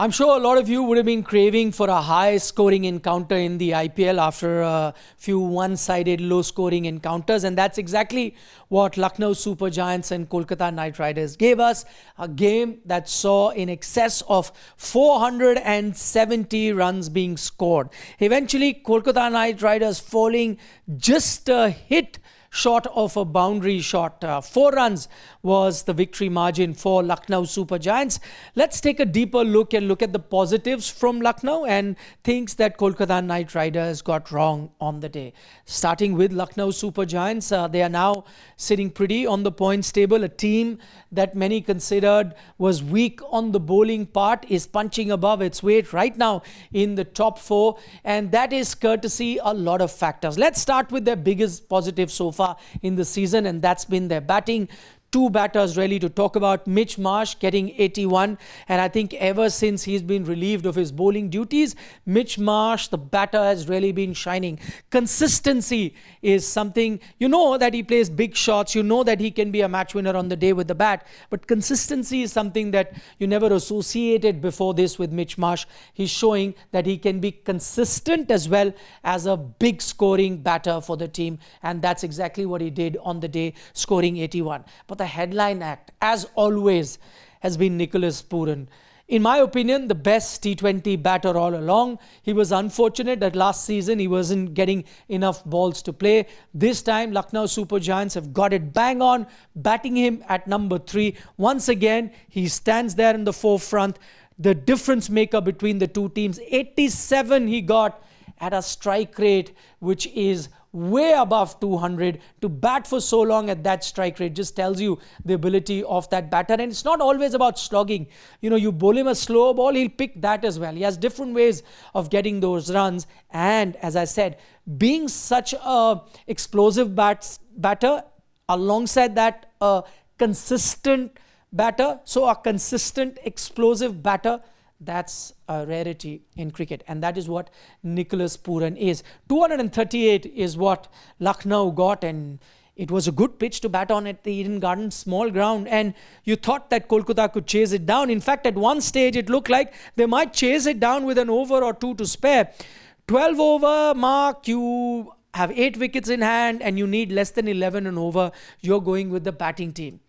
I'm sure a lot of you would have been craving for a high-scoring encounter in the IPL after a few one-sided, low-scoring encounters, and that's exactly what Lucknow Super Giants and Kolkata Knight Riders gave us. A game that saw in excess of 470 runs being scored. Eventually, Kolkata Knight Riders falling just a hit short of a boundary shot. 4 runs was the victory margin for Lucknow Super Giants. Let's take a deeper look and look at the positives from Lucknow and things that Kolkata Knight Riders got wrong on the day. Starting with Lucknow Super Giants, they are now sitting pretty on the points table. A team that many considered was weak on the bowling part is punching above its weight right now in the top 4, and that is courtesy a lot of factors. Let's start with their biggest positive so far in the season, and that's been their batting. 2 batters really to talk about. Mitch Marsh getting 81, and I think ever since he's been relieved of his bowling duties, Mitch Marsh, the batter, has really been shining. Consistency is something, you know that he plays big shots, you know that he can be a match winner on the day with the bat, but consistency is something that you never associated before this with Mitch Marsh. He's showing that he can be consistent as well as a big scoring batter for the team, and that's exactly what he did on the day, scoring 81. But the headline act, as always, has been Nicholas Pooran. In my opinion, the best T20 batter all along. He was unfortunate that last season he wasn't getting enough balls to play. This time, Lucknow Super Giants have got it bang on, batting him at number 3. Once again, he stands there in the forefront. The difference maker between the two teams, 87 he got at a strike rate which is way above 200. To bat for so long at that strike rate just tells you the ability of that batter. And it's not always about slogging. You know, you bowl him a slow ball, he'll pick that as well. He has different ways of getting those runs. And as I said, being such a explosive batter, alongside that, a consistent batter. So a consistent explosive batter, that's a rarity in cricket, and that is what Nicholas Pooran is. 238 is what Lucknow got, and it was a good pitch to bat on at the Eden Gardens, small ground, and you thought that Kolkata could chase it down. In fact, at one stage it looked like they might chase it down with an over or 2 to spare. 12 over mark, you have 8 wickets in hand and you need less than 11 and over. You're going with the batting team.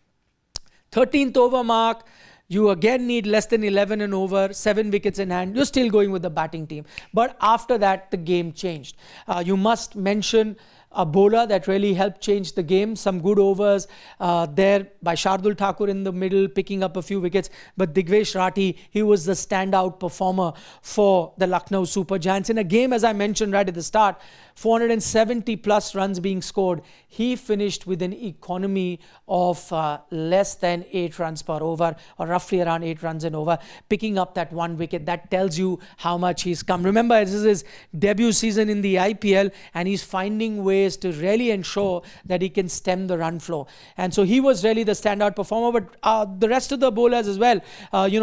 13th over mark, you again need less than 11 and over, 7 wickets in hand. You're still going with the batting team. But after that, the game changed. You must mention a bowler that really helped change the game. Some good overs there by Shardul Thakur in the middle, picking up a few wickets. But Digvesh Rathi, he was the standout performer for the Lucknow Super Giants. In a game, as I mentioned right at the start, 470 plus runs being scored. He finished with an economy of less than 8 runs per over, or roughly around 8 runs and over, picking up that 1 wicket. That tells you how much he's come. Remember, this is his debut season in the IPL, and he's finding ways to really ensure that he can stem the run flow. And so he was really the standout performer. But the rest of the bowlers as well,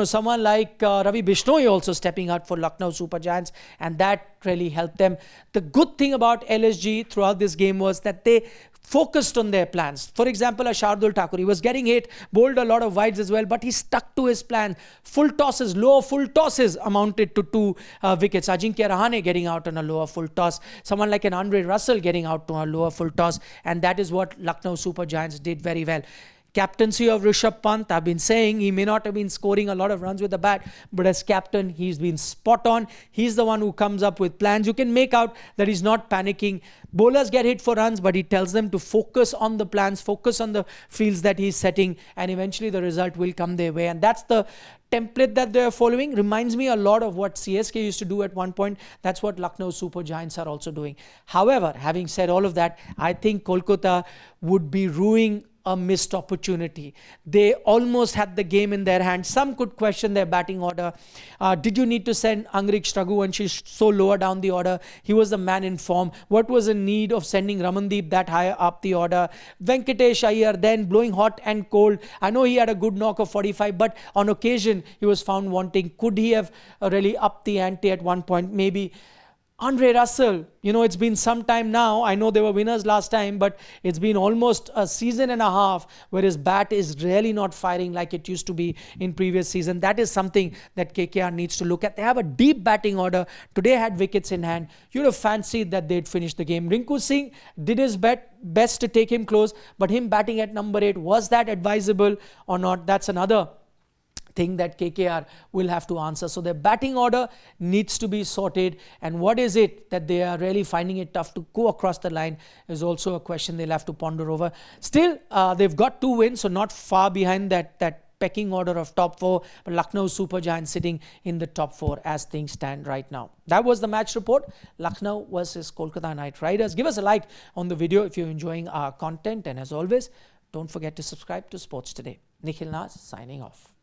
someone like Ravi Bishnoi also stepping out for Lucknow Super Giants, and that really helped them. The good thing about LSG throughout this game was that they focused on their plans. For example, Shardul Thakur, he was getting hit, bowled a lot of wides as well, but he stuck to his plan. Full tosses, lower full tosses amounted to 2 wickets. Ajinkya Rahane getting out on a lower full toss. Someone like an Andre Russell getting out on a lower full toss. And that is what Lucknow Super Giants did very well. Captaincy of Rishabh Pant, I've been saying he may not have been scoring a lot of runs with the bat, but as captain, he's been spot on. He's the one who comes up with plans. You can make out that he's not panicking. Bowlers get hit for runs, but he tells them to focus on the plans, focus on the fields that he's setting, and eventually the result will come their way. And that's the template that they're following. Reminds me a lot of what CSK used to do at one point. That's what Lucknow Super Giants are also doing. However, having said all of that, I think Kolkata would be ruining a missed opportunity. They almost had the game in their hands. Some could question their batting order. Did you need to send Angriksha Raghuvanshi so lower down the order? He was the man in form. What was the need of sending Ramandeep that higher up the order? Venkatesh Iyer then blowing hot and cold. I know he had a good knock of 45, but on occasion he was found wanting. Could he have really upped the ante at one point? Maybe. Andre Russell, it's been some time now. I know they were winners last time, but it's been almost a season and a half where his bat is really not firing like it used to be in previous season. That is something that KKR needs to look at. They have a deep batting order. Today had wickets in hand. You'd have fancied that they'd finish the game. Rinku Singh did his best to take him close, but him batting at number 8, was that advisable or not? That's another thing that KKR will have to answer. So their batting order needs to be sorted, and what is it that they are really finding it tough to go across the line is also a question they'll have to ponder over. Still, they've got 2 wins, so not far behind that pecking order of top 4, but Lucknow Super Giants sitting in the top 4 as things stand right now. That was the match report. Lucknow versus Kolkata Knight Riders. Give us a like on the video if you're enjoying our content, and as always, don't forget to subscribe to Sports Today. Nikhil Naz signing off.